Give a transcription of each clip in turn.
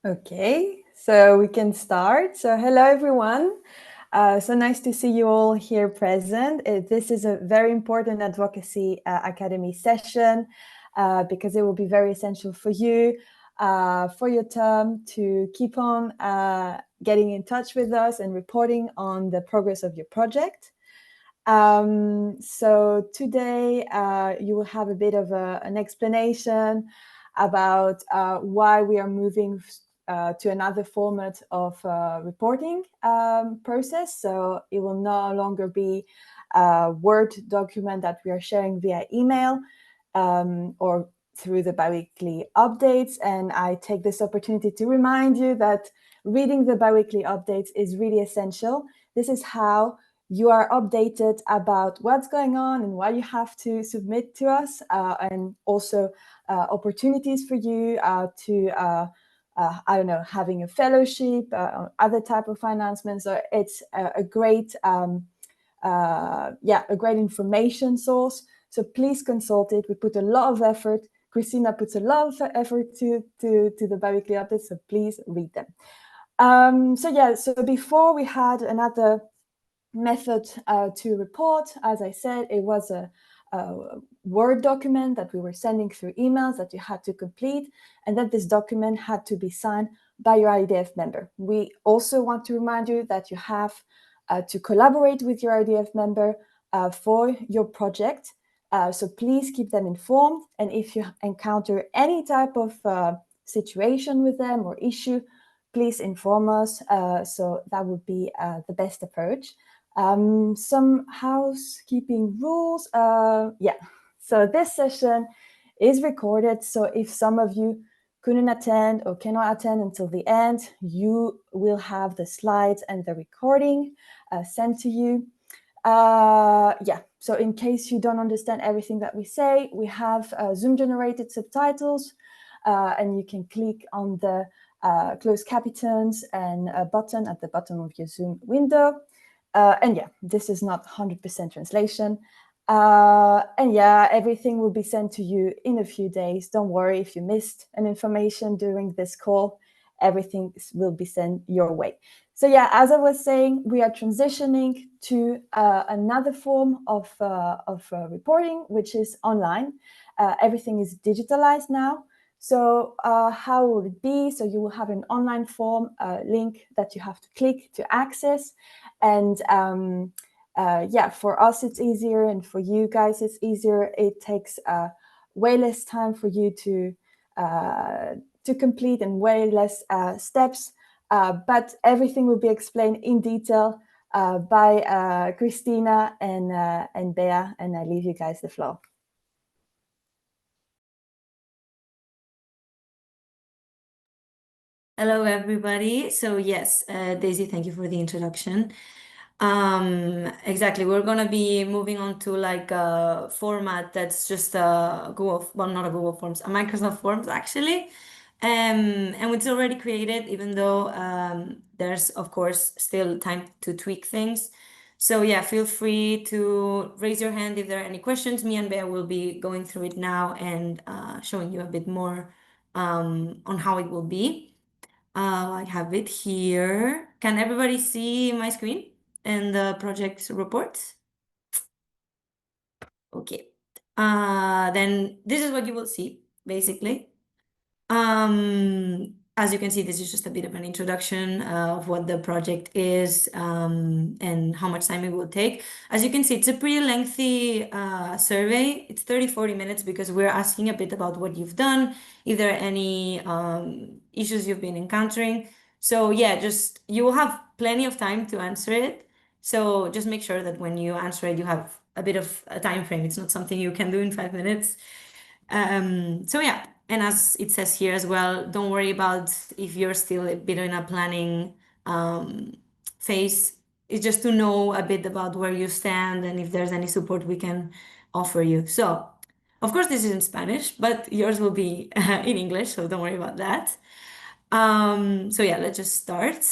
Okay, so we can start. So hello, everyone. So nice to see you all here present. This is a very important Advocacy Academy session because it will be very essential for you, for your term, to keep on getting in touch with us and reporting on the progress of your project. So today you will have a bit of an explanation about why we are moving to another format of reporting process. So it will no longer be a Word document that we are sharing via email or through the biweekly updates. And I take this opportunity to remind you that reading the biweekly updates is really essential. This is how you are updated about what's going on and what you have to submit to us, and also opportunities for you to I don't know, having a fellowship, other type of financements. So it's a great a great information source. So please consult it. We put a lot of effort. Christina puts a lot of effort to the biweekly updates, so please read them. So before we had another method to report. As I said, it was a Word document that we were sending through emails that you had to complete, and then this document had to be signed by your IDF member. We also want to remind you that you have to collaborate with your IDF member for your project. So please keep them informed, and if you encounter any type of situation with them or issue, please inform us. So that would be the best approach. Some housekeeping rules. So this session is recorded. So if some of you couldn't attend or cannot attend until the end, you will have the slides and the recording sent to you. So in case you don't understand everything that we say, we have Zoom generated subtitles, and you can click on the closed captions and a button at the bottom of your Zoom window. This is not 100% translation. Everything will be sent to you in a few days. Don't worry if you missed an information during this call, everything will be sent your way. So as I was saying, we are transitioning to another form of reporting, which is online. Everything is digitalized now. So how will it be? So you will have an online form link that you have to click to access. And for us, it's easier. And for you guys, it's easier. It takes way less time for you to complete and way less steps. But everything will be explained in detail by Christina and Bea. And I leave you guys the floor. Hello, everybody. So yes, Daisy, thank you for the introduction. Exactly, we're gonna be moving on to like a format that's just a Google, well, not a Google Forms, a Microsoft Forms actually. And it's already created, even though there's of course still time to tweak things. So yeah, feel free to raise your hand if there are any questions. Me and Bea will be going through it now and showing you a bit more on how it will be. I have it here. Can everybody see my screen and the project reports? Okay. Then this is what you will see, basically. As you can see, this is just a bit of an introduction of what the project is and how much time it will take. As you can see, it's a pretty lengthy survey. It's 30-40 minutes because we're asking a bit about what you've done, if there are any issues you've been encountering. So yeah, just you will have plenty of time to answer it. So just make sure that when you answer it, you have a bit of a time frame. It's not something you can do in 5 minutes. So yeah, and as it says here as well, don't worry about if you're still a bit in a planning phase. It's just to know a bit about where you stand and if there's any support we can offer you. So, of course, this is in Spanish, but yours will be in English, so don't worry about that. So yeah, let's just start.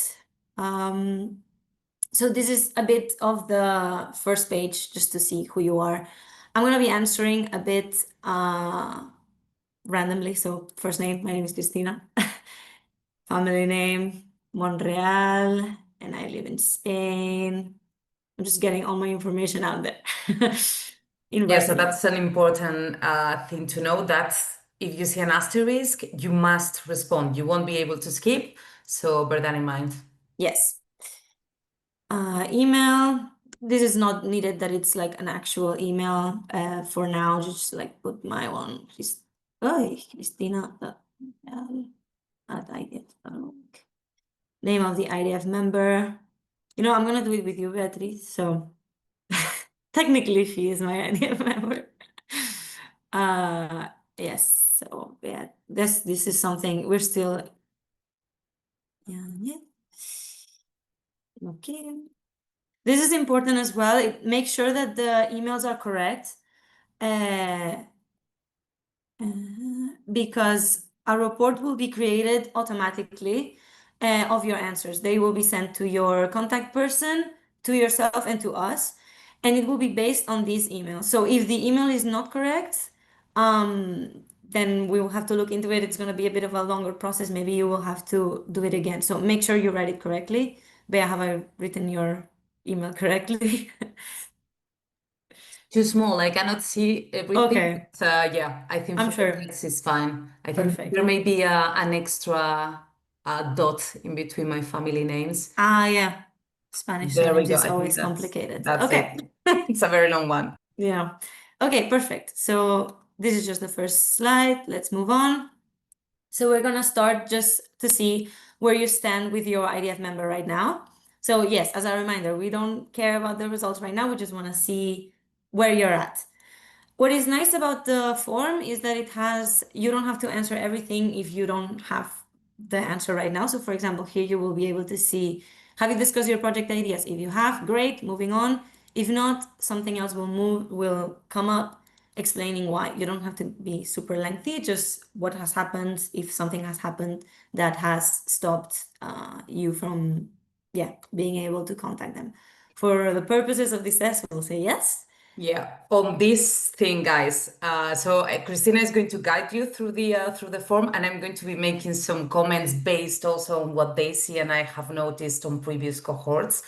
So this is a bit of the first page just to see who you are. I'm going to be answering a bit randomly. So first name, my name is Christina. family name, Montreal, and I live in Spain. I'm just getting all my information out there. In Yeah, so writing. that's an important thing to know that if you see an asterisk, you must respond. You won't be able to skip, so bear that in mind. Yes. Email. This is not needed that it's like an actual email for now. Just like put my one. Cristina at IDF. Name of the IDF member. You know, I'm gonna do it with you, Beatriz. So technically, she is my IDF member. Yes. So yeah, this is something we're still. Yeah. Okay. This is important as well. Make sure that the emails are correct. Uh, because a report will be created automatically of your answers. They will be sent to your contact person, to yourself, and to us, and it will be based on these emails. So if the email is not correct, then we will have to look into it. It's going to be a bit of a longer process. Maybe you will have to do it again. So make sure you write it correctly. Bea, have I written your email correctly? Too small, I cannot see everything. Okay, But, yeah, I think I'm for the sure. text is fine. I think Perfect. there may be an extra dot in between my family names. Yeah. Spanish There we surnames go. is I think always complicated. that's Okay. it. It's a very long one. Yeah. Okay, perfect. So this is just the first slide. Let's move on. So we're gonna start just to see where you stand with your IDF member right now. So yes, as a reminder, we don't care about the results right now. We just want to see where you're at. What is nice about the form is that you don't have to answer everything if you don't have the answer right now. So for example, here you will be able to see, have you discussed your project ideas? If you have, great, moving on. If not, something else will come up explaining why. You don't have to be super lengthy, just what has happened, if something has happened that has stopped you from, being able to contact them. For the purposes of this test, we'll say yes. Yeah, on this thing, guys. So Christina is going to guide you through the form, and I'm going to be making some comments based also on what they see and I have noticed on previous cohorts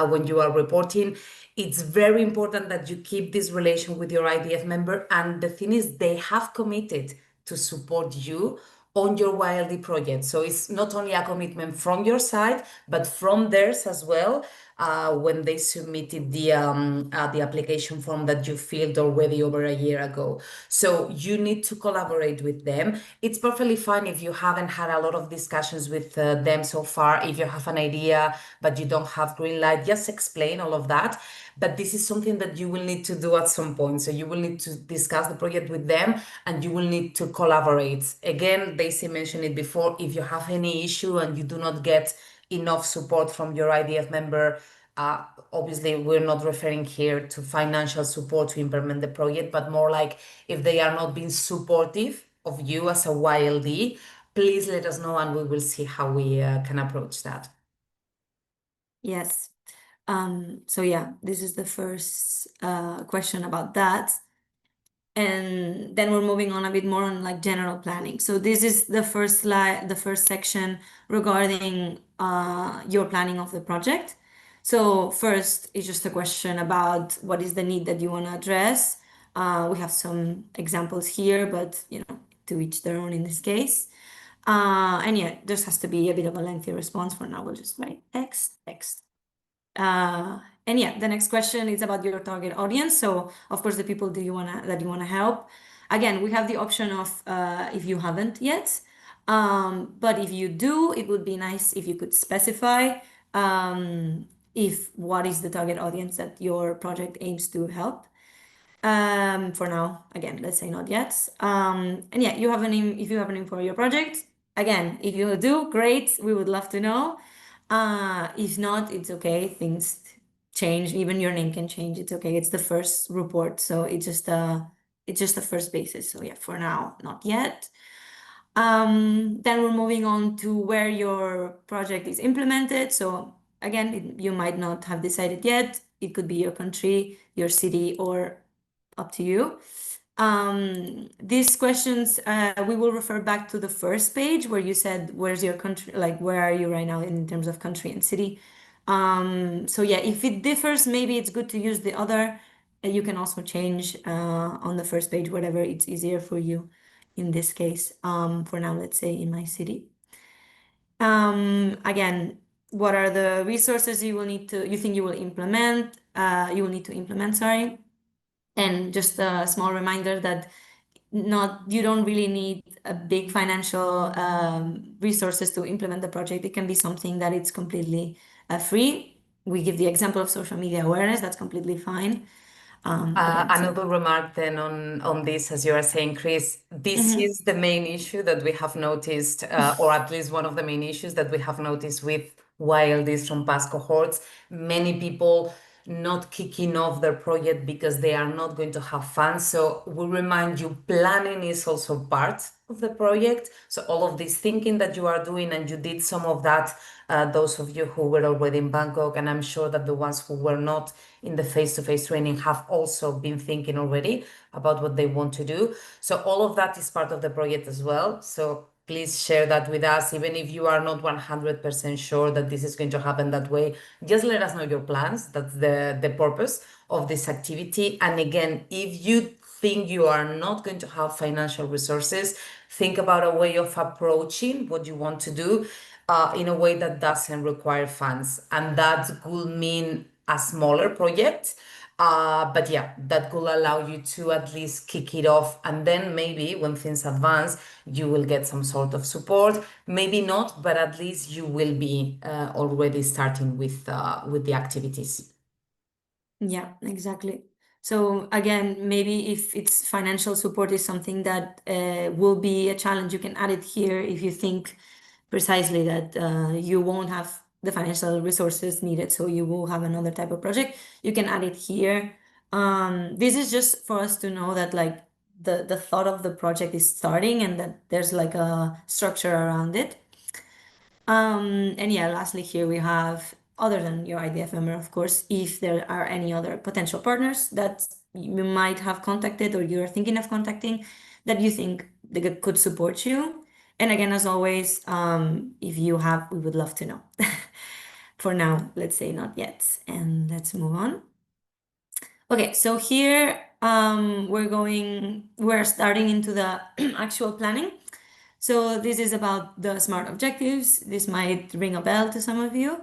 when you are reporting. It's very important that you keep this relation with your IDF member, and the thing is, they have committed to support you on your YLD project. So it's not only a commitment from your side, but from theirs as well. When they submitted the application form that you filled already over a year ago. So you need to collaborate with them. It's perfectly fine if you haven't had a lot of discussions with them so far. If you have an idea but you don't have green light, just explain all of that. But this is something that you will need to do at some point. So you will need to discuss the project with them and you will need to collaborate. Again, Daisy mentioned it before, if you have any issue and you do not get enough support from your IDF member, obviously we're not referring here to financial support to implement the project, but more like if they are not being supportive of you as a YLD, please let us know and we will see how we can approach that. Yes. So yeah, this is the first question about that. And then we're moving on a bit more on like general planning. So this is the first slide, the first section regarding your planning of the project. So first is just a question about what is the need that you want to address. We have some examples here, but to each their own in this case. And yeah, this has to be a bit of a lengthy response. For now, we'll just write text. And yeah, the next question is about your target audience. So of course, the people that you wanna help. Again, we have the option of if you haven't yet, but if you do, it would be nice if you could specify if what is the target audience that your project aims to help. For now, again, let's say not yet. And yeah, you have a name if you have a name for your project. Again, if you do, great. We would love to know. If not, it's okay. Things change. Even your name can change. It's okay. It's the first report, so it's just the first basis. So yeah, for now, not yet. Then we're moving on to where your project is implemented. So again, you might not have decided yet. It could be your country, your city, or up to you. These questions, we will refer back to the first page where you said, where's your country, like where are you right now in terms of country and city? So yeah, if it differs, maybe it's good to use the other. You can also change on the first page, whatever it's easier for you in this case. For now, let's say in my city. Again, what are the resources you think you will implement, you will need to implement, sorry. And just a small reminder that you don't really need a big financial resources to implement the project. It can be something that it's completely free. We give the example of social media awareness, that's completely fine. Another remark then on this, as you are saying, Chris, this is the main issue that we have noticed, or at least one of the main issues that we have noticed with YLDs from past cohorts. Many people not kicking off their project because they are not going to have funds. So we remind you, planning is also part of the project. So all of this thinking that you are doing, and you did some of that, those of you who were already in Bangkok, and I'm sure that the ones who were not in the face-to-face training have also been thinking already about what they want to do. So all of that is part of the project as well. So please share that with us, even if you are not 100% sure that this is going to happen that way. Just let us know your plans. That's the purpose of this activity. And again, if you think you are not going to have financial resources, think about a way of approaching what you want to do in a way that doesn't require funds. And that could mean a smaller project. But yeah, that could allow you to at least kick it off. And then maybe when things advance, you will get some sort of support. Maybe not, but at least you will be already starting with the activities. Yeah, exactly. So again, maybe if it's financial support is something that will be a challenge, you can add it here if you think precisely that you won't have the financial resources needed, so you will have another type of project. You can add it here. This is just for us to know that like the thought of the project is starting and that there's like a structure around it. And yeah, lastly, here we have, other than your IDF member, of course, if there are any other potential partners that you might have contacted or you're thinking of contacting that you think they could support you. And again, as always, if you have, we would love to know. For now, let's say not yet. And let's move on. Okay, so here we're starting into the actual planning. So this is about the SMART objectives. This might ring a bell to some of you.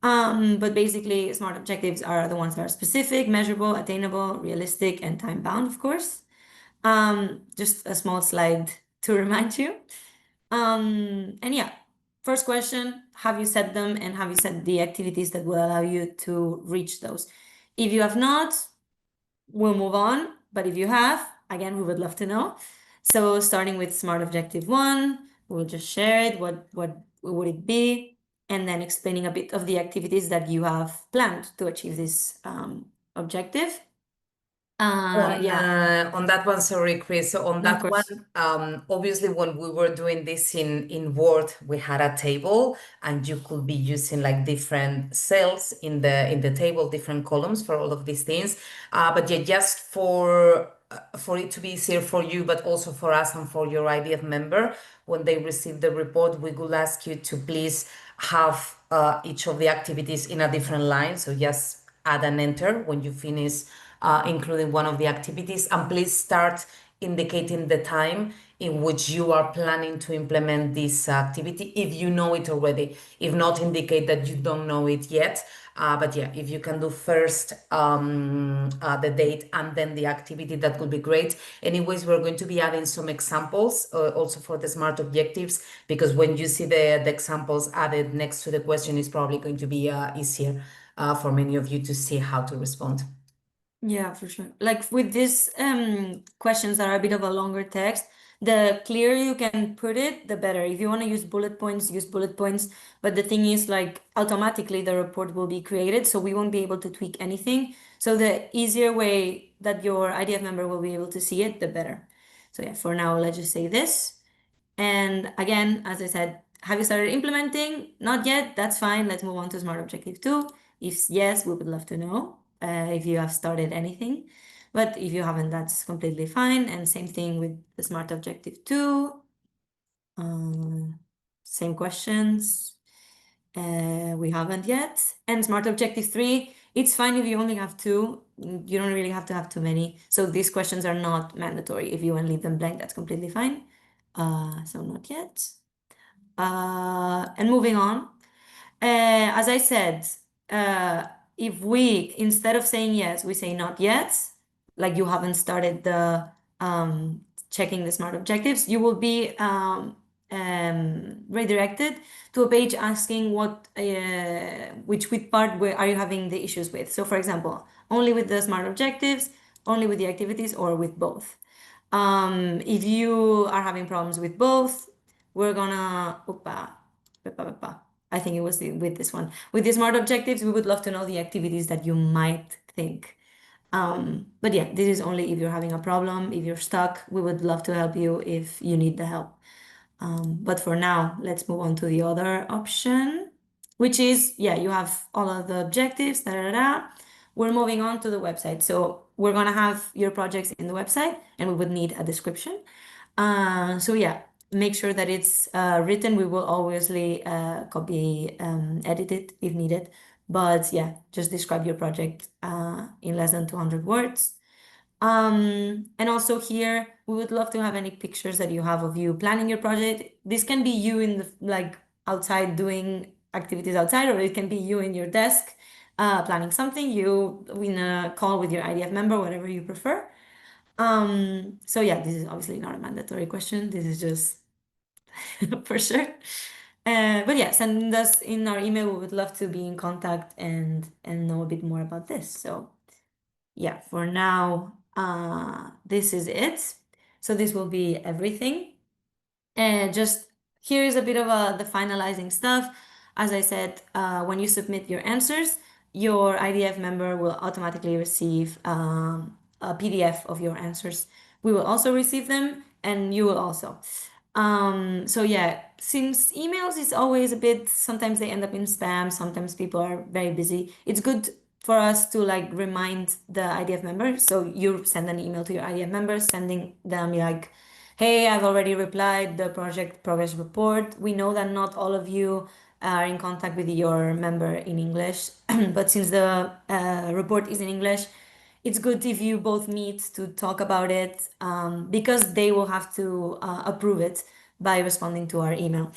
But basically, SMART objectives are the ones that are specific, measurable, attainable, realistic, and time-bound, of course. Just a small slide to remind you. And yeah, first question, have you set them and have you set the activities that will allow you to reach those? If you have not, we'll move on. But if you have, again, we would love to know. So starting with SMART Objective 1, we'll just share it. What would it be? And then explaining a bit of the activities that you have planned to achieve this objective. Yeah. On that one, sorry, Chris. So on No, of that course. one, obviously, when we were doing this in Word, we had a table, and you could be using like different cells in the table, different columns for all of these things. But yeah, just for it to be easier for you, but also for us and for your IDF member, when they receive the report, we will ask you to please have each of the activities in a different line. So just add and enter when you finish including one of the activities, and please start indicating the time in which you are planning to implement this activity if you know it already. If not, indicate that you don't know it yet. But yeah, if you can do first the date and then the activity, that would be great. Anyways, we're going to be adding some examples also for the SMART objectives, because when you see the examples added next to the question, it's probably going to be easier for many of you to see how to respond. Yeah, for sure. Like with these questions that are a bit of a longer text, the clearer you can put it, the better. If you want to use bullet points, use bullet points. But the thing is, like, automatically the report will be created, so we won't be able to tweak anything. So the easier way that your IDF member will be able to see it, the better. So yeah, for now, let's just say this. And again, as I said, have you started implementing? Not yet, that's fine. Let's move on to SMART Objective 2. If yes, we would love to know if you have started anything. But if you haven't, that's completely fine. And same thing with the Smart Objective 2. Same questions. We haven't yet. And Smart Objective 3, it's fine if you only have 2. You don't really have to have too many. So these questions are not mandatory. If you want to leave them blank, that's completely fine. So not yet. And moving on. As I said, if we, instead of saying yes, we say not yet, like you haven't started the checking the smart objectives, you will be redirected to a page asking which part where are you having the issues with. So for example, only with the smart objectives, only with the activities, or with both. If you are having problems with both, we're gonna, I think it was with this one. With the smart objectives, we would love to know the activities that you might think. But yeah, this is only if you're having a problem, if you're stuck, we would love to help you if you need the help. But for now, let's move on to the other option, which is, yeah, you have all of the objectives, We're moving on to the website. So we're gonna have your projects in the website and we would need a description. So yeah, make sure that it's written. We will obviously copy, edit it if needed. But yeah, just describe your project in less than 200 words. And also here, we would love to have any pictures that you have of you planning your project. This can be you in the outside doing activities outside, or it can be you in your desk planning something, you in a call with your IDF member, whatever you prefer. So yeah, this is obviously not a mandatory question. This is just for sure. But yeah, send us in our email. We would love to be in contact and know a bit more about this. So yeah, for now, this is it. So this will be everything. And just here is a bit of the finalizing stuff. As I said, when you submit your answers, your IDF member will automatically receive a PDF of your answers. We will also receive them, and you will also. So yeah, since emails is always a bit, sometimes they end up in spam, sometimes people are very busy. It's good for us to remind the IDF member. So you send an email to your IDF members, sending them hey, I've already replied the project progress report. We know that not all of you are in contact with your member in English, but since the report is in English, it's good if you both meet to talk about it, because they will have to approve it by responding to our email.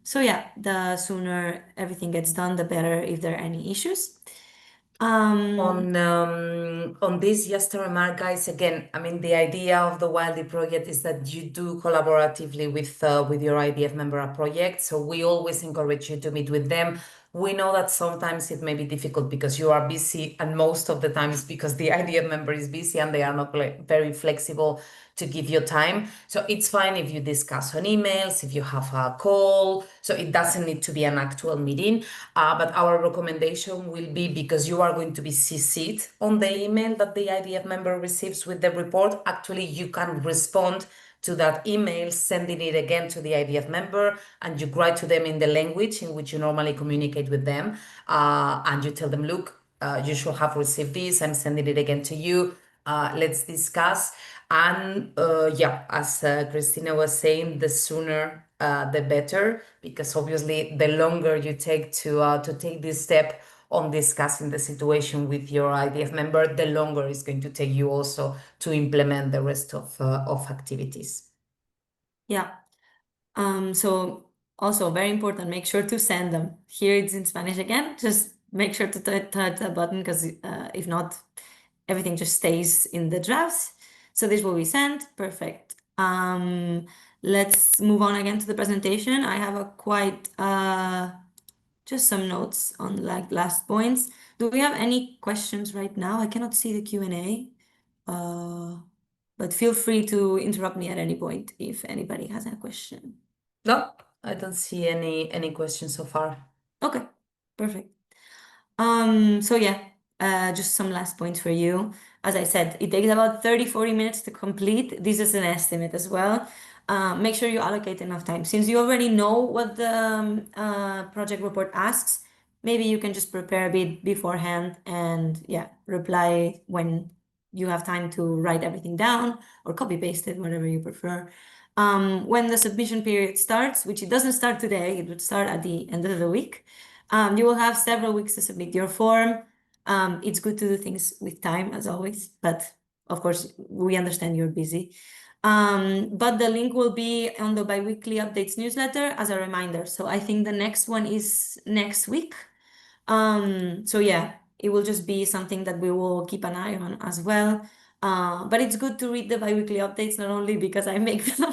So yeah, the sooner everything gets done, the better if there are any issues. On this, just to remark, guys, again, I mean, the idea of the YLD project is that you do collaboratively with your IDF member project. So we always encourage you to meet with them. We know that sometimes it may be difficult because you are busy, and most of the time it's because the IDF member is busy and they are not very flexible to give you time. So it's fine if you discuss on emails, if you have a call. So it doesn't need to be an actual meeting. But our recommendation will be, because you are going to be CC'd on the email that the IDF member receives with the report, actually you can respond to that email, sending it again to the IDF member, and you write to them in the language in which you normally communicate with them, and you tell them, look, you should have received this, I'm sending it again to you, let's discuss. And yeah, as Christina was saying, the sooner the better, because obviously the longer you take to take this step on discussing the situation with your IDF member, the longer it's going to take you also to implement the rest of activities. Yeah. So also very important, make sure to send them. Here it's in Spanish again. Just make sure to touch the button, because if not, everything just stays in the drafts. So this will be sent. Perfect. Let's move on again to the presentation. I have a quite just some notes on last points. Do we have any questions right now? I cannot see the Q&A. But feel free to interrupt me at any point if anybody has a question. No, I don't see any questions so far. Okay, perfect. So yeah, just some last points for you. As I said, it takes about 30-40 minutes to complete. This is an estimate as well. Make sure you allocate enough time. Since you already know what the project report asks, maybe you can just prepare a bit beforehand and yeah, reply when you have time to write everything down or copy paste it, whatever you prefer. When the submission period starts, which it doesn't start today, it would start at the end of the week, you will have several weeks to submit your form. It's good to do things with time, as always, but of course, we understand you're busy. But the link will be on the biweekly updates newsletter as a reminder. So I think the next one is next week. So yeah, it will just be something that we will keep an eye on as well. But it's good to read the biweekly updates, not only because I make them,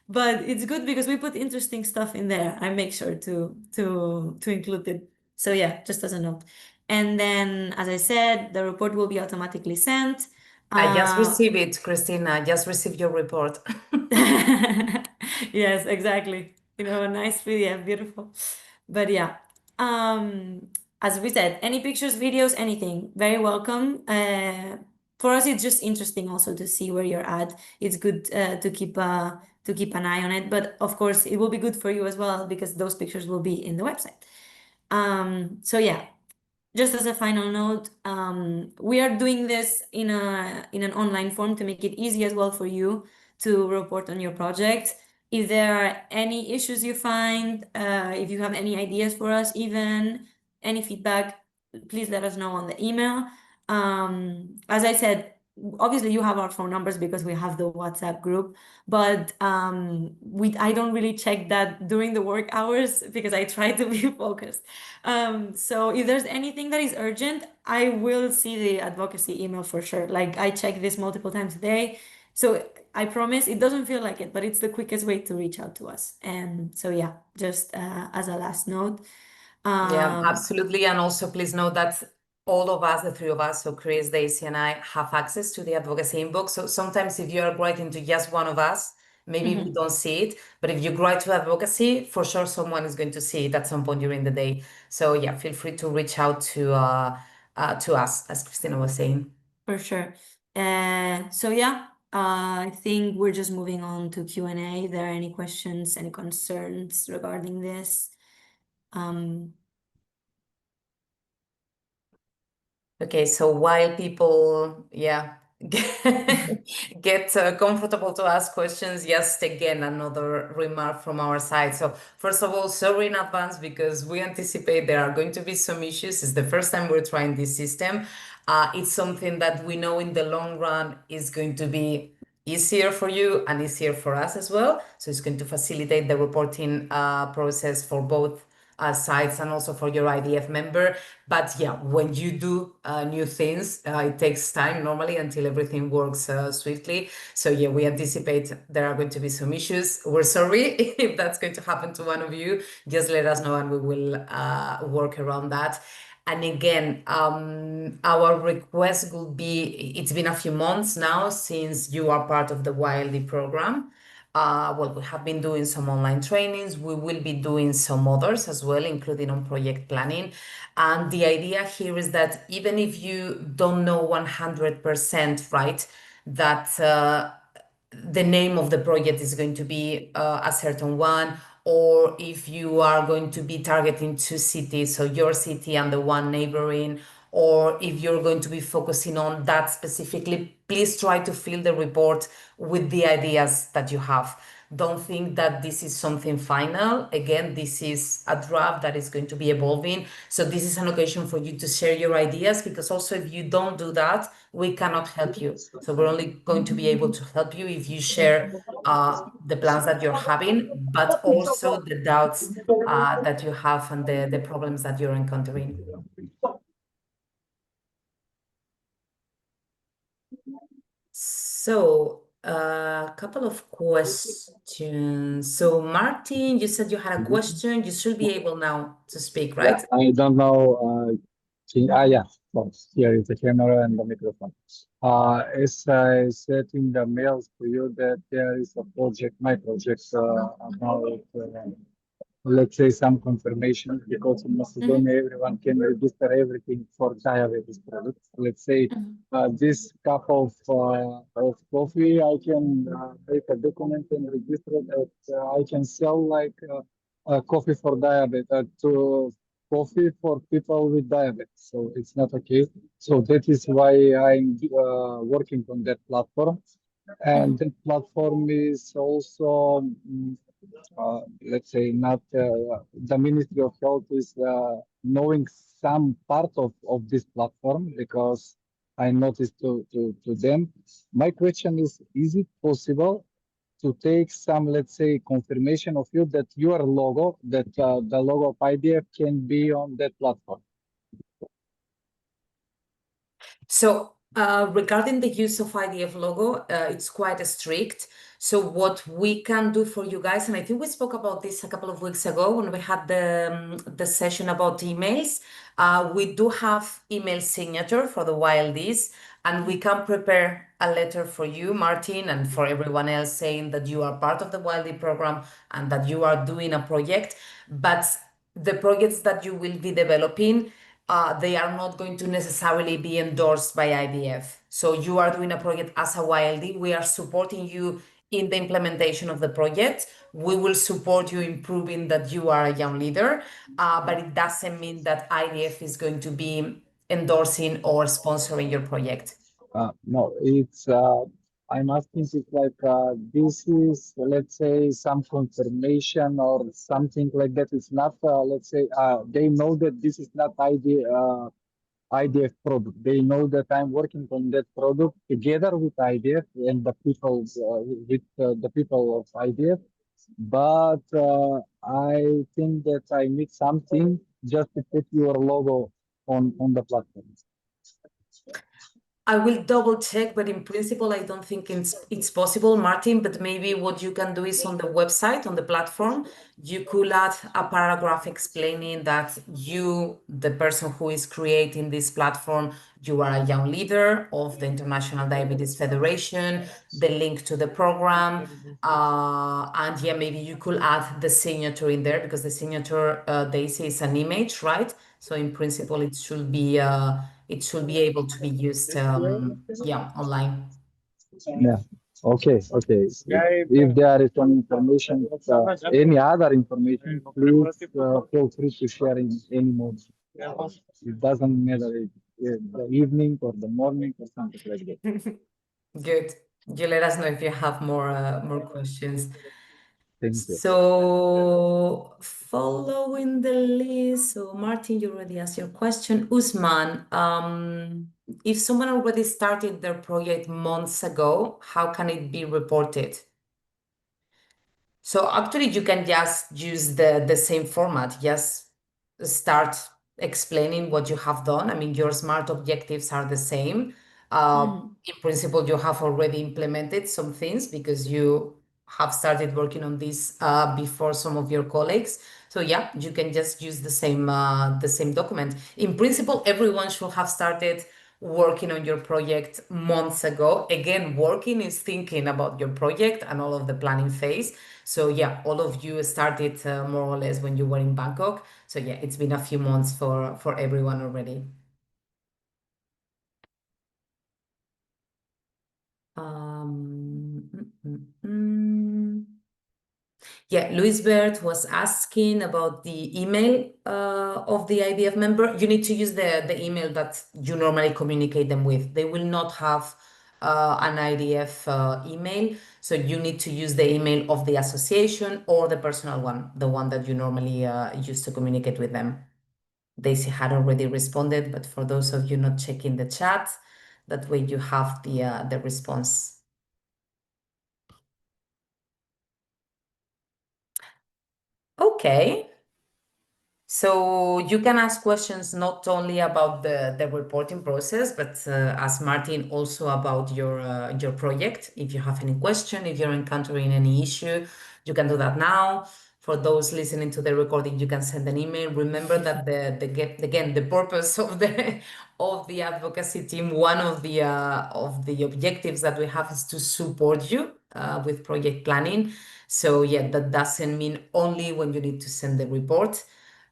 but it's good because we put interesting stuff in there. I make sure to include it. So yeah, just as a note. And then, as I said, the report will be automatically sent. I just received it, Christina. I just received your report. Yes, exactly. A nice PDF, beautiful. But yeah, as we said, any pictures, videos, anything, very welcome. For us, it's just interesting also to see where you're at. It's good to keep an eye on it, but of course, it will be good for you as well because those pictures will be in the website. So yeah, just as a final note, we are doing this in an online form to make it easy as well for you to report on your project. If there are any issues you find, if you have any ideas for us, even any feedback, please let us know on the email. As I said, obviously you have our phone numbers because we have the WhatsApp group, but I don't really check that during the work hours because I try to be focused. So if there's anything that is urgent, I will see the advocacy email for sure. Like I check this multiple times a day. So I promise it doesn't feel like it, but it's the quickest way to reach out to us. And so yeah, just as a last note. Yeah, absolutely. And also please note that all of us, the three of us, so Chris, Daisy, and I, have access to the advocacy inbox. So sometimes if you're writing to just one of us, maybe we don't see it. But if you write to advocacy, for sure someone is going to see it at some point during the day. So yeah, feel free to reach out to us, as Christina was saying. For sure. So yeah, I think we're just moving on to Q&A. If there are any questions, any concerns regarding this? Okay, so while people, get comfortable to ask questions, just again, another remark from our side. So first of all, sorry in advance because we anticipate there are going to be some issues. It's the first time we're trying this system. It's something that we know in the long run is going to be easier for you and easier for us as well. So it's going to facilitate the reporting process for both sites and also for your IDF member. But yeah, when you do new things, it takes time normally until everything works swiftly. So yeah, we anticipate there are going to be some issues. We're sorry if that's going to happen to one of you. Just let us know and we will work around that. And again, our request will be, it's been a few months now since you are part of the YLD program. Well, we have been doing some online trainings. We will be doing some others as well, including on project planning. And the idea here is that even if you don't know 100% right, that the name of the project is going to be a certain one, or if you are going to be targeting two cities, so your city and the one neighboring, or if you're going to be focusing on that specifically, please try to fill the report with the ideas that you have. Don't think that this is something final. Again, this is a draft that is going to be evolving. So this is an occasion for you to share your ideas, because also if you don't do that, we cannot help you. So we're only going to be able to help you if you share the plans that you're having, but also the doubts that you have and the problems that you're encountering. So a couple of questions. So Martin, you said you had a question. You should be able now to speak, right? I don't know. Yeah, well, here is the camera and the microphone. As I said in the mails to you that there is a project, my project, about let's say some confirmation, because in Macedonia everyone can register everything for diabetes products. Let's say this cup of coffee, I can make a document and register that I can sell like coffee for diabetes to coffee for people with diabetes, so it's not okay. So that is why I'm working on that platform, and that platform is also, let's say, not the Ministry of Health is knowing some part of this platform because I noticed to them. My question is it possible to take some, let's say, confirmation of you that your logo, that the logo of IDF can be on that platform? So regarding the use of IDF logo, it's quite strict. So what we can do for you guys, and I think we spoke about this a couple of weeks ago when we had the session about emails. We do have email signature for the YLDs, and we can prepare a letter for you, Martin, and for everyone else saying that you are part of the YLD program and that you are doing a project. But the projects that you will be developing, they are not going to necessarily be endorsed by IDF. So you are doing a project as a YLD. We are supporting you in the implementation of the project. We will support you in proving that you are a young leader, but it doesn't mean that IDF is going to be endorsing or sponsoring your project. No, it's I'm asking if like this is, let's say, some confirmation or something like that. It's not, let's say, they know that this is not IDF product. They know that I'm working on that product together with IDF and the people with the people of IDF. But I think that I need something just to put your logo on the platform. I will double check, but in principle, I don't think it's possible, Martin. But maybe what you can do is on the website, on the platform, you could add a paragraph explaining that you, the person who is creating this platform, you are a young leader of the International Diabetes Federation, the link to the program, and yeah, maybe you could add the signature in there because the signature, they say, is an image, right? So in principle, it should be able to be used, yeah, online. Yeah. Okay. Okay. If there is some information, any other information, please feel free to share in any mode. It doesn't matter if the evening or the morning or something like that. Good. You let us know if you have more questions. Thank you. So following the list, so Martin, you already asked your question. Usman, if someone already started their project months ago, how can it be reported? So actually, you can just use the same format. Just start explaining what you have done. I mean, your SMART objectives are the same. In principle, you have already implemented some things because you have started working on this before some of your colleagues. So yeah, you can just use the same document. In principle, everyone should have started working on your project months ago. Again, working is thinking about your project and all of the planning phase. So yeah, all of you started more or less when you were in Bangkok. So yeah, it's been a few months for everyone already. Yeah, Luis Bert was asking about the email of the IDF member. You need to use the email that you normally communicate them with. They will not have an IDF email, so you need to use the email of the association or the personal one, the one that you normally use to communicate with them. Daisy had already responded, but for those of you not checking the chat, that way you have the response. Okay. So you can ask questions not only about the reporting process, but as Martin, also about your project. If you have any question, if you're encountering any issue, you can do that now. For those listening to the recording, you can send an email. Remember that the purpose of the advocacy team, one of the objectives that we have is to support you with project planning. So yeah, that doesn't mean only when you need to send the report.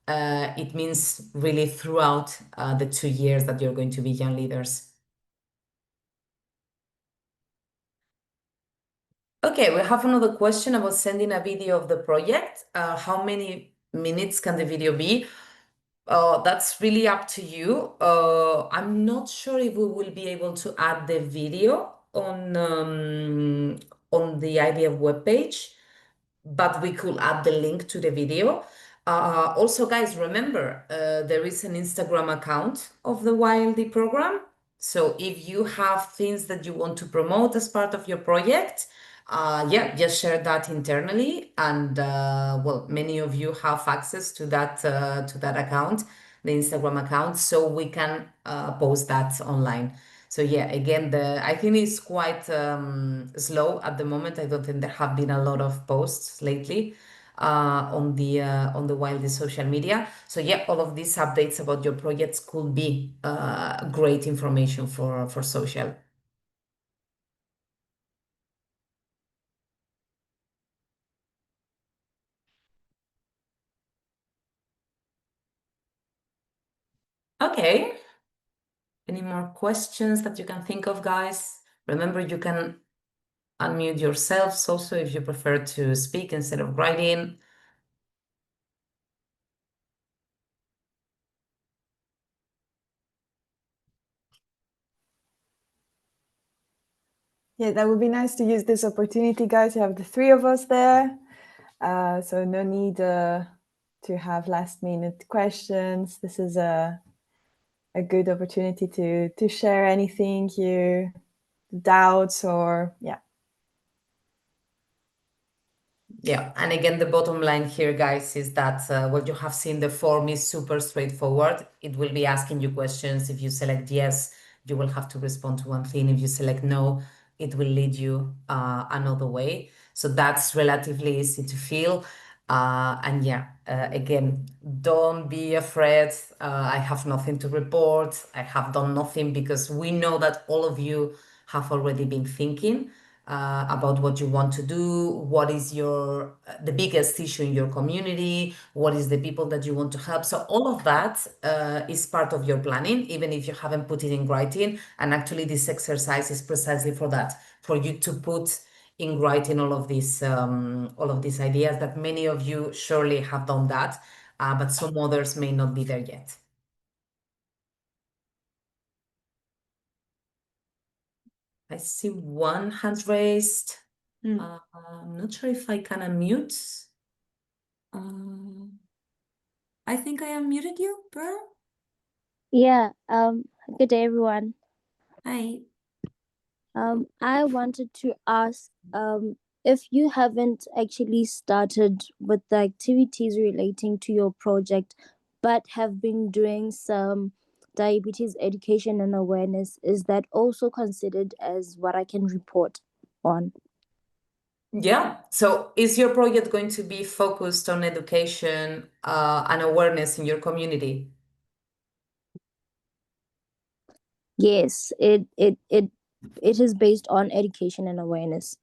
It means really throughout the 2 years that you're going to be young leaders. Okay, we have another question about sending a video of the project. How many minutes can the video be? That's really up to you. I'm not sure if we will be able to add the video on the IDF webpage, but we could add the link to the video. Also, guys, remember, there is an Instagram account of the YLD program. So if you have things that you want to promote as part of your project, yeah, just share that internally. And well, many of you have access to that account, the Instagram account, so we can post that online. So yeah, again, I think it's quite slow at the moment. I don't think there have been a lot of posts lately on the Wildy social media. So yeah, all of these updates about your projects could be great information for social. Okay. Any more questions that you can think of, guys? Remember, you can unmute yourselves also if you prefer to speak instead of writing. Yeah, that would be nice to use this opportunity, guys. You have the three of us there. So no need to have last minute questions. This is a good opportunity to share anything you doubts or yeah. Yeah, and again, the bottom line here, guys, is that what you have seen, the form is super straightforward. It will be asking you questions. If you select yes, you will have to respond to one thing. If you select no, it will lead you another way. So that's relatively easy to fill. And yeah, again, don't be afraid. I have nothing to report. I have done nothing, because we know that all of you have already been thinking about what you want to do, what is the biggest issue in your community, what is the people that you want to help. So all of that is part of your planning, even if you haven't put it in writing. And actually, this exercise is precisely for that, for you to put in writing all of these ideas that many of you surely have done that, but some others may not be there yet. I see one hand raised. I'm not sure if I can unmute. I think I unmuted you, bro. Yeah, good day, everyone. Hi. I wanted to ask if you haven't actually started with the activities relating to your project, but have been doing some diabetes education and awareness, is that also considered as what I can report on? Yeah. So is your project going to be focused on education and awareness in your community? Yes, it is based on education and awareness.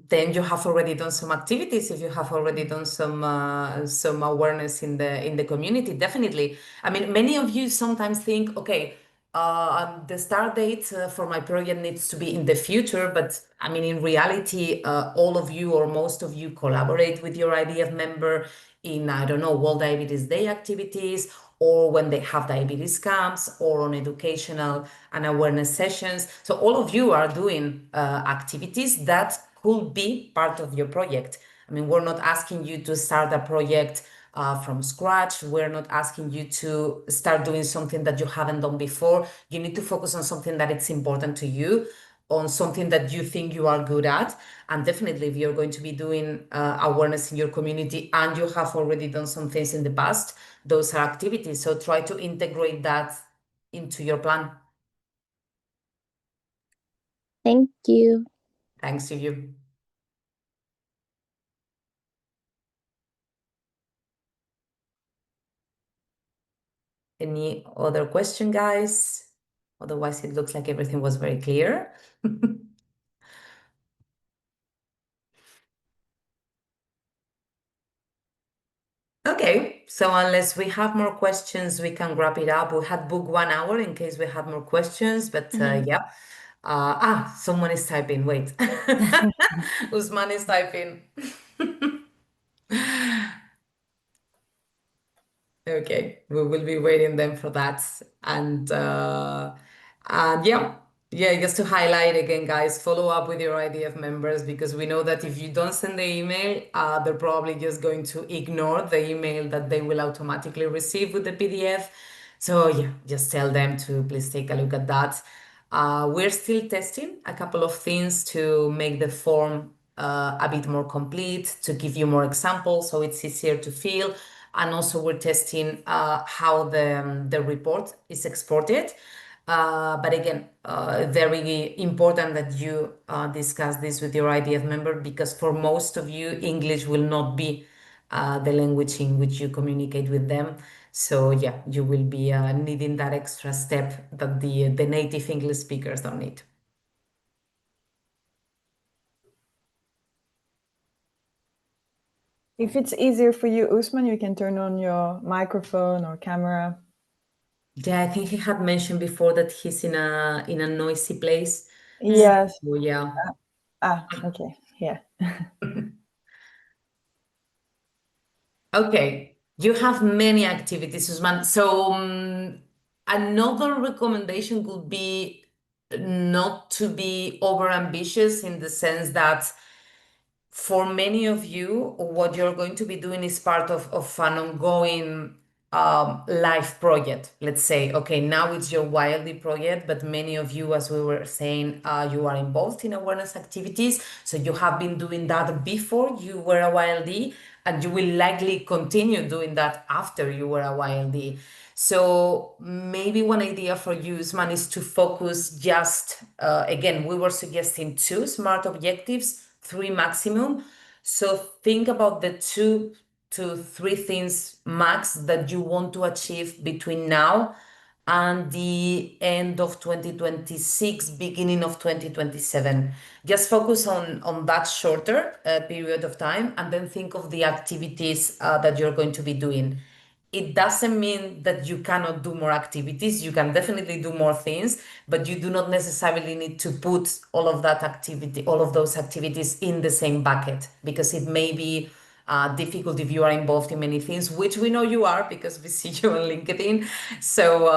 Then you have already done some activities. If you have already done some awareness in the community, definitely. I mean, many of you sometimes think, okay, the start date for my project needs to be in the future, but I mean, in reality, all of you or most of you collaborate with your IDF member in, I don't know, World Diabetes Day activities, or when they have diabetes camps, or on educational and awareness sessions. So all of you are doing activities that could be part of your project. I mean, we're not asking you to start a project from scratch. We're not asking you to start doing something that you haven't done before. You need to focus on something that it's important to you, on something that you think you are good at. And definitely, if you're going to be doing awareness in your community and you have already done some things in the past, those are activities. So try to integrate that into your plan. Thank you. Thanks to you. Any other question, guys? Otherwise, it looks like everything was very clear. Okay, so unless we have more questions, we can wrap it up. We had booked 1 hour in case we had more questions, but yeah. Someone is typing. Wait. Usman is typing. Okay, we will be waiting then for that. And yeah, just to highlight again, guys, follow up with your IDF members, because we know that if you don't send the email, they're probably just going to ignore the email that they will automatically receive with the PDF. So yeah, just tell them to please take a look at that. We're still testing a couple of things to make the form a bit more complete, to give you more examples so it's easier to fill. And also we're testing how the report is exported. But again, very important that you discuss this with your IDF member, because for most of you, English will not be the language in which you communicate with them. So yeah, you will be needing that extra step that the native English speakers don't need. If it's easier for you, Usman, you can turn on your microphone or camera. Yeah, I think he had mentioned before that he's in a noisy place. Yes. So yeah. Okay. Yeah. Okay, you have many activities, Usman. So another recommendation would be not to be over ambitious, in the sense that for many of you, what you're going to be doing is part of an ongoing life project. Let's say, okay, now it's your YLD project, but many of you, as we were saying, you are involved in awareness activities. So you have been doing that before you were a YLD, and you will likely continue doing that after you were a YLD. So maybe one idea for you, Usman, is to focus just, again, we were suggesting 2 SMART objectives, 3 maximum. So think about the 2 to 3 things max that you want to achieve between now and the end of 2026, beginning of 2027. Just focus on that shorter period of time, and then think of the activities that you're going to be doing. It doesn't mean that you cannot do more activities. You can definitely do more things, but you do not necessarily need to put all of those activities in the same bucket, because it may be difficult if you are involved in many things, which we know you are because we see you on LinkedIn. So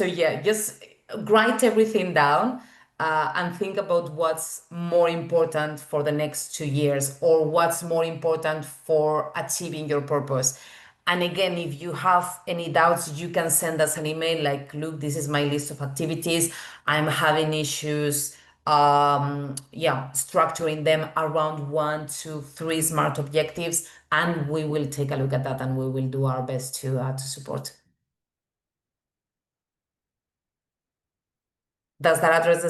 yeah, just write everything down and think about what's more important for the next 2 years, or what's more important for achieving your purpose. And again, if you have any doubts, you can send us an email like, look, this is my list of activities. I'm having issues, structuring them around 1 to 3 SMART objectives. And we will take a look at that, and we will do our best to support. Does that address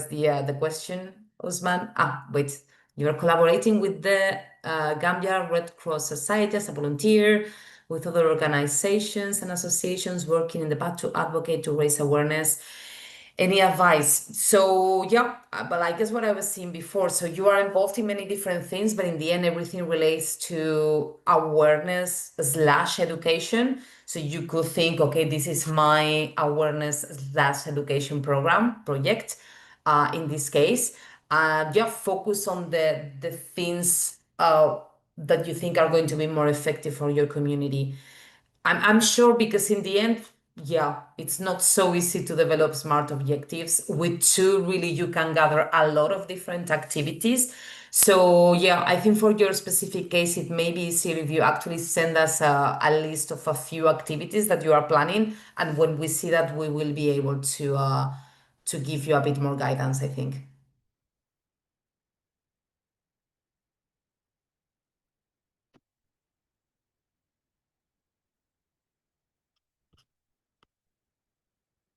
the question, Usman? Wait, you're collaborating with the Gambia Red Cross Society as a volunteer, with other organizations and associations working in the path to advocate, to raise awareness. Any advice? So yeah, but I guess what I was saying before, so you are involved in many different things, but in the end, everything relates to awareness slash education. So you could think, okay, this is my awareness slash education project, in this case. Focus on the things that you think are going to be more effective for your community. I'm sure, because in the end, yeah, it's not so easy to develop SMART objectives. With 2, really, you can gather a lot of different activities. So yeah, I think for your specific case, it may be easier if you actually send us a list of a few activities that you are planning. And when we see that, we will be able to give you a bit more guidance, I think.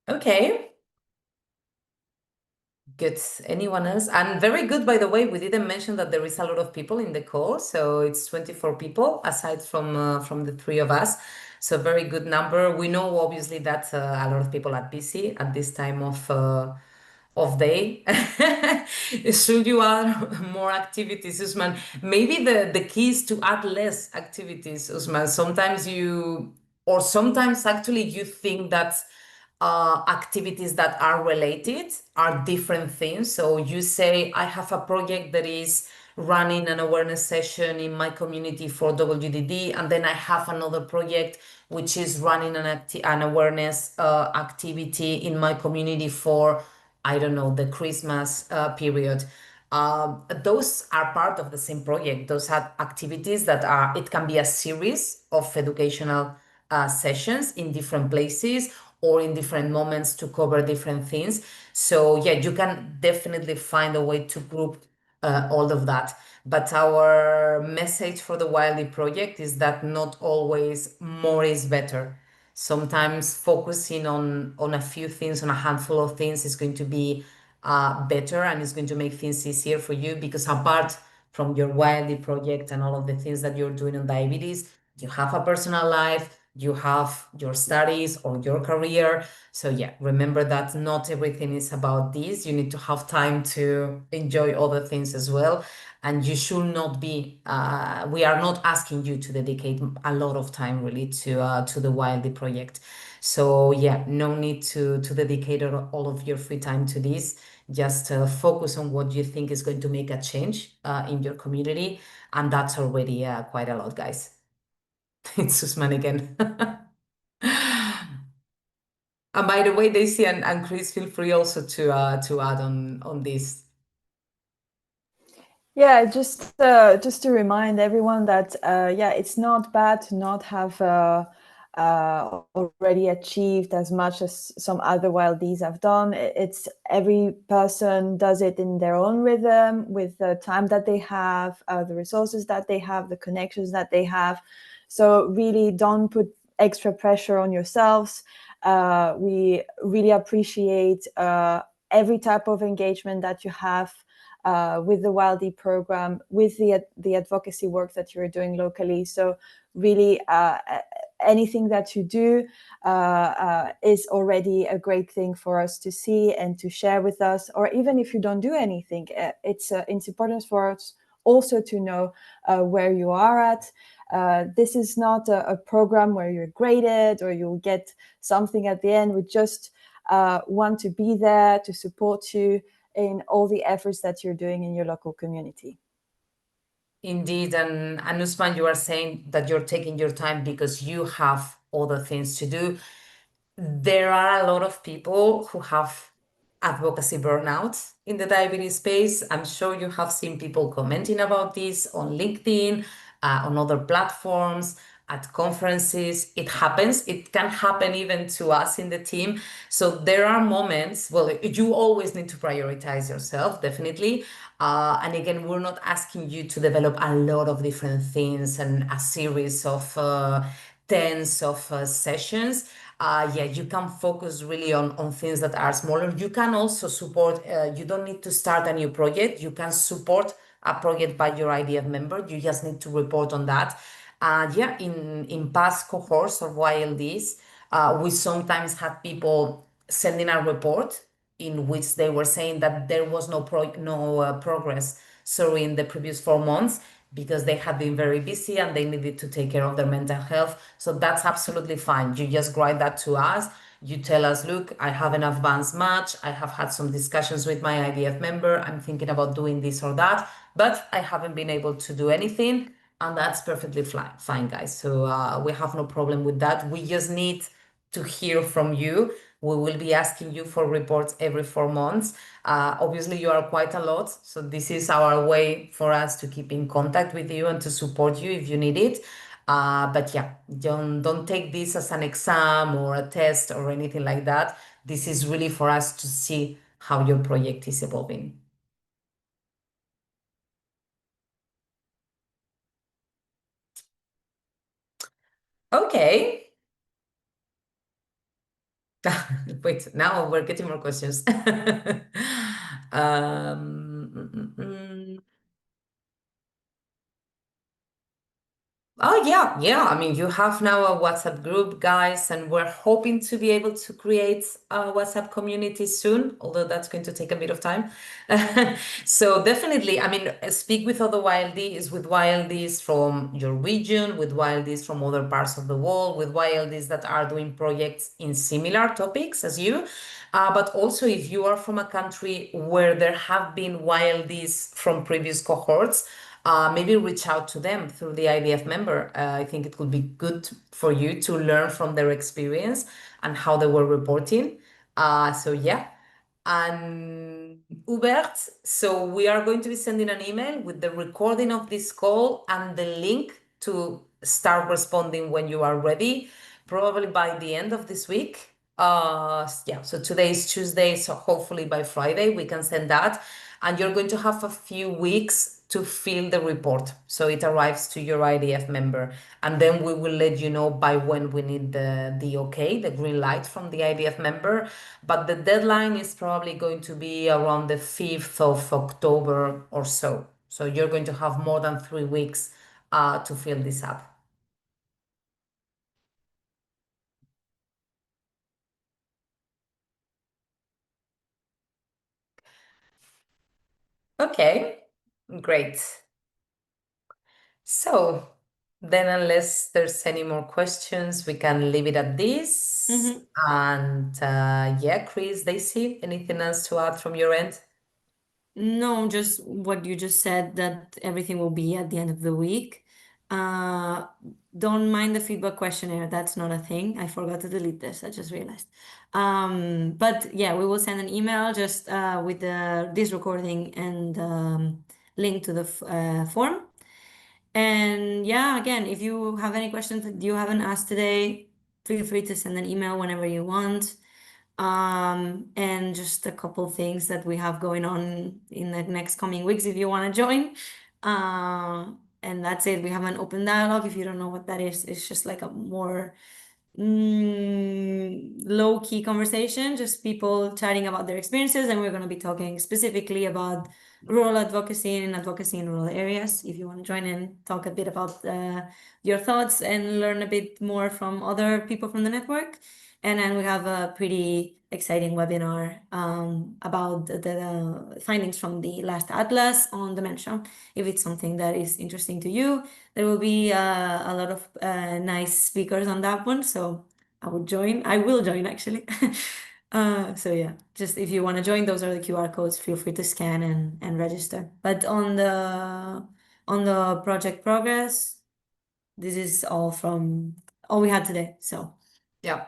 Okay. Good. Anyone else? And very good, by the way, we didn't mention that there is a lot of people in the call. So it's 24 people aside from the 3 of us. So very good number. We know obviously that a lot of people are busy at this time of day. Should you add more activities, Usman? Maybe the key is to add less activities, Usman. Sometimes actually you think that activities that are related are different things. So you say, I have a project that is running an awareness session in my community for WDD, and then I have another project which is running an awareness activity in my community for, I don't know, the Christmas period. Those are part of the same project. Those are activities that it can be a series of educational sessions in different places or in different moments to cover different things. So yeah, you can definitely find a way to group all of that. But our message for the YLD project is that not always more is better. Sometimes focusing on a few things, on a handful of things is going to be better, and it's going to make things easier for you, because apart from your YLD project and all of the things that you're doing on diabetes, you have a personal life, you have your studies or your career. So yeah, remember that not everything is about this. You need to have time to enjoy other things as well. And you should not be, we are not asking you to dedicate a lot of time really to the YLD project. So yeah, no need to dedicate all of your free time to this. Just focus on what you think is going to make a change in your community. And that's already quite a lot, guys. It's Susman again. And by the way, Daisy and Chris, feel free also to add on this. Yeah, just to remind everyone that yeah, it's not bad to not have already achieved as much as some other YLDs have done. It's every person does it in their own rhythm, with the time that they have, the resources that they have, the connections that they have. So really don't put extra pressure on yourselves. We really appreciate every type of engagement that you have with the YLD program, with the advocacy work that you're doing locally. So really anything that you do is already a great thing for us to see and to share with us. Or even if you don't do anything, it's important for us also to know where you are at. This is not a program where you're graded or you'll get something at the end. We just want to be there to support you in all the efforts that you're doing in your local community. Indeed, and Usman, you are saying that you're taking your time because you have other things to do. There are a lot of people who have advocacy burnout in the diabetes space. I'm sure you have seen people commenting about this on LinkedIn, on other platforms, at conferences. It happens. It can happen even to us in the team. So there are moments, well, you always need to prioritize yourself, definitely. And again, we're not asking you to develop a lot of different things and a series of tens of sessions. Yeah, you can focus really on things that are smaller. You can also support, you don't need to start a new project. You can support a project by your IDF member. You just need to report on that. Yeah, in past cohorts of YLDs, we sometimes had people sending a report in which they were saying that there was no progress, sorry, in the previous 4 months, because they had been very busy and they needed to take care of their mental health. So that's absolutely fine. You just write that to us. You tell us, look, I haven't advanced much. I have had some discussions with my IDF member. I'm thinking about doing this or that, but I haven't been able to do anything. And that's perfectly fine, guys. So we have no problem with that. We just need to hear from you. We will be asking you for reports every 4 months. Obviously, you are quite a lot. So this is our way for us to keep in contact with you and to support you if you need it. But yeah, don't take this as an exam or a test or anything like that. This is really for us to see how your project is evolving. Okay. Wait, now we're getting more questions. Oh, yeah. I mean, you have now a WhatsApp group, guys, and we're hoping to be able to create a WhatsApp community soon, although that's going to take a bit of time. So definitely, I mean, speak with other YLDs, with YLDs from your region, with YLDs from other parts of the world, with YLDs that are doing projects in similar topics as you. But also, if you are from a country where there have been YLDs from previous cohorts, maybe reach out to them through the IDF member. I think it would be good for you to learn from their experience and how they were reporting. So yeah. And Hubert, so we are going to be sending an email with the recording of this call and the link to start responding when you are ready, probably by the end of this week. Yeah, so today is Tuesday, so hopefully by Friday we can send that. And you're going to have a few weeks to fill the report. So it arrives to your IDF member. And then we will let you know by when we need the okay, the green light from the IDF member. But the deadline is probably going to be around the 5th of October or so. So you're going to have more than 3 weeks to fill this up. Okay, great. So then, unless there's any more questions, we can leave it at this. And yeah, Chris, Daisy, anything else to add from your end? No, just what you just said, that everything will be at the end of the week. Don't mind the feedback questionnaire. That's not a thing. I forgot to delete this. I just realized. But yeah, we will send an email just with this recording and link to the form. And yeah, again, if you have any questions that you haven't asked today, feel free to send an email whenever you want. And just a couple things that we have going on in the next coming weeks if you want to join. And that's it. We have an open dialogue. If you don't know what that is, it's just like a more low-key conversation, just people chatting about their experiences, and we're going to be talking specifically about rural advocacy and advocacy in rural areas. If you want to join in, talk a bit about your thoughts and learn a bit more from other people from the network. And then we have a pretty exciting webinar about the findings from the last atlas on dementia. If it's something that is interesting to you, there will be a lot of nice speakers on that one. So I will join actually. So yeah, just if you want to join, those are the QR codes. Feel free to scan and register. But on the project progress, this is all we had today. So yeah.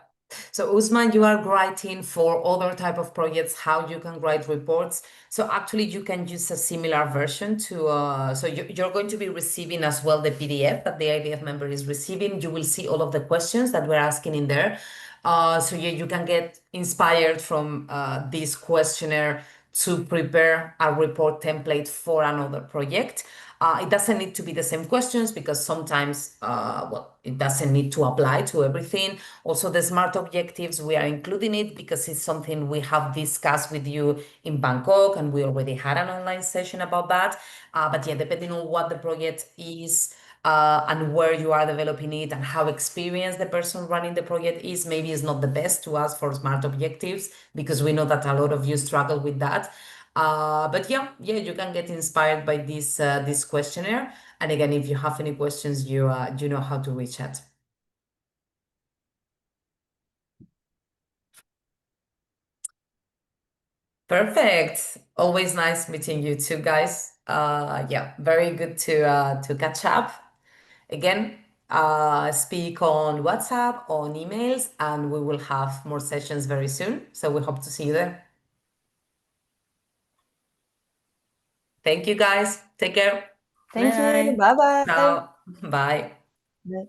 So Usman, you are writing for other type of projects, how you can write reports. So actually you can use a similar version to, so you're going to be receiving as well the PDF that the IDF member is receiving. You will see all of the questions that we're asking in there. So yeah, you can get inspired from this questionnaire to prepare a report template for another project. It doesn't need to be the same questions because sometimes, well, it doesn't need to apply to everything. Also, the SMART objectives, we are including it because it's something we have discussed with you in Bangkok, and we already had an online session about that. But yeah, depending on what the project is, and where you are developing it and how experienced the person running the project is, maybe it's not the best to ask for SMART objectives because we know that a lot of you struggle with that. But yeah, you can get inspired by this questionnaire. And again, if you have any questions, you know how to reach out. Perfect. Always nice meeting you two guys. Yeah, very good to catch up. Again, speak on WhatsApp, on emails, and we will have more sessions very soon. So we hope to see you there. Thank you guys. Take care. Thank Bye. you. Bye-bye. Ciao. Bye. Bye.